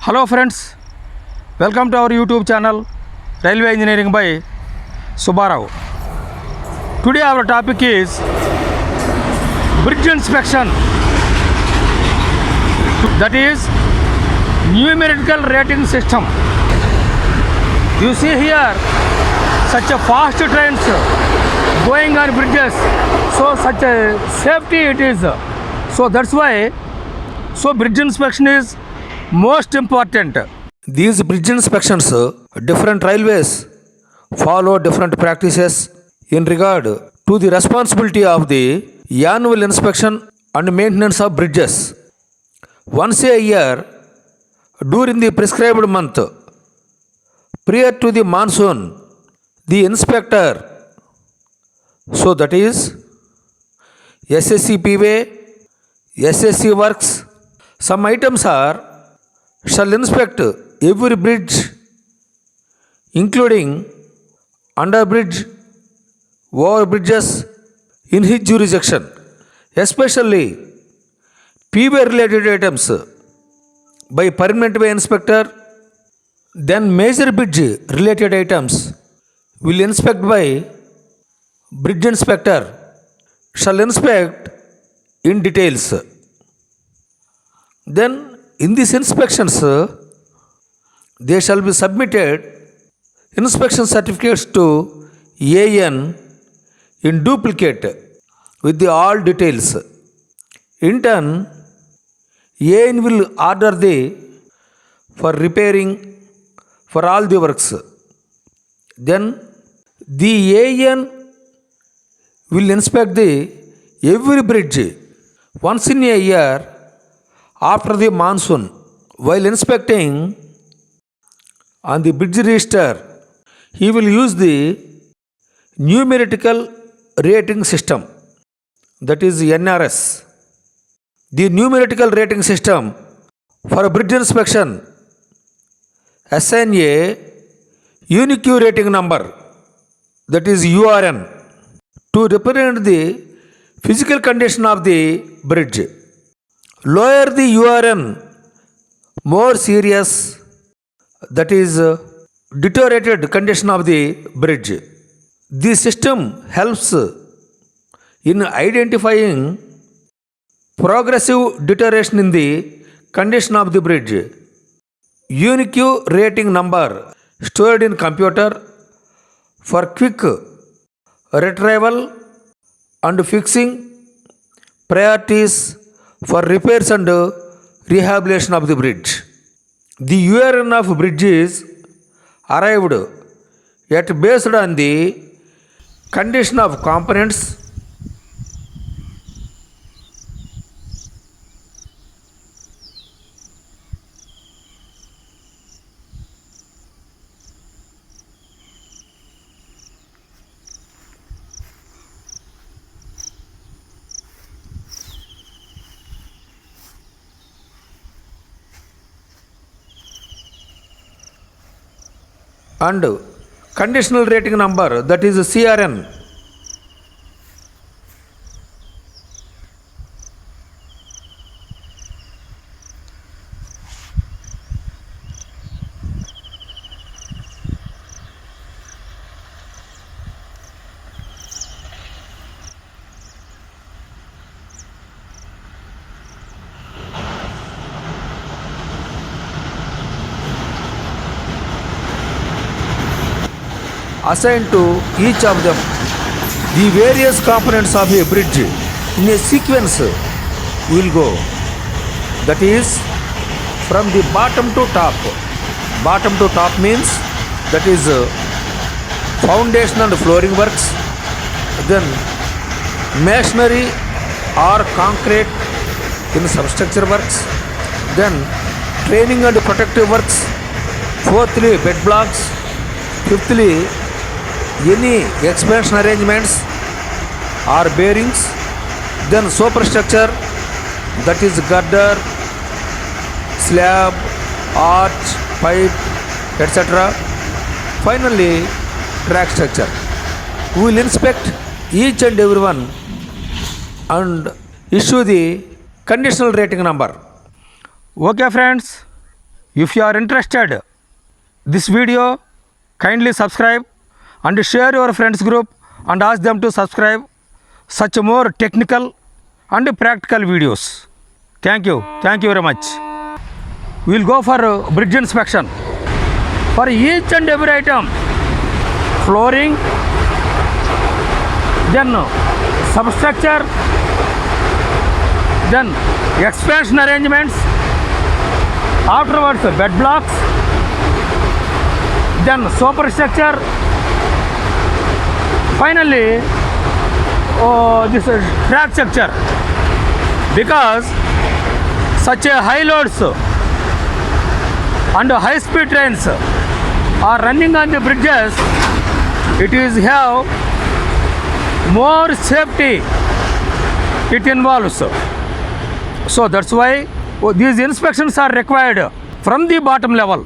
Hello friends, welcome to our YouTube channel Railway Engineering by Subbarao. Today our topic is bridge inspection, that is numerical rating system. You see here such a fast trains going on bridges, so such a safety it is. So that's why bridge inspection is most important. These bridge inspections, different railways follow different practices in regard to the responsibility of the annual inspection and maintenance of bridges. Once a year, during the prescribed month, prior to the monsoon, the inspector, so that is SSC P.way, SSC works, some items shall inspect every bridge, including under bridge, over bridges in his jurisdiction, especially P.way related items by permanent way inspector. Then major bridge related items will inspect by bridge inspector, shall inspect in details. Then in these inspections, they shall be submitted inspection certificates to AN in duplicate with the all details. In turn, AN will order for repairing for all the works. Then the AN will inspect every bridge once in a year after the monsoon. While inspecting on the bridge register, he will use the numerical rating system, that is NRS. The numerical rating system for a bridge inspection assign a unique rating number, that is URN, to represent the physical condition of the bridge. Lower the URN, more serious, that is deteriorated condition of the bridge. This system helps in identifying progressive deterioration in the condition of the bridge. Unique rating number stored in computer for quick retrieval and fixing, priorities for repairs and rehabilitation of the bridge. The URN of bridge is arrived at based on the condition of components, and conditional rating number, that is CRN. Assigned to each of them. The various components of a bridge in a sequence will go, that is from the bottom to top. Bottom to top means that is foundation and flooring works, then masonry or concrete in substructure works, then training and protective works, fourthly bed blocks, fifthly any expansion arrangements or bearings, then superstructure, that is girder, slab, arch, pipe, etc. Finally, track structure. We will inspect each and every one and issue the conditional rating number. Okay friends, If you are interested this video, kindly subscribe and share your friends group and ask them to subscribe such more technical and practical videos. Thank you very much. We will go for bridge inspection. For each and every item, flooring, then substructure, then expansion arrangements, afterwards bed blocks, then superstructure, finally this track structure. Because such a high loads and high speed trains are running on the bridges, it is have more safety it involves. So that's why these inspections are required from the bottom level.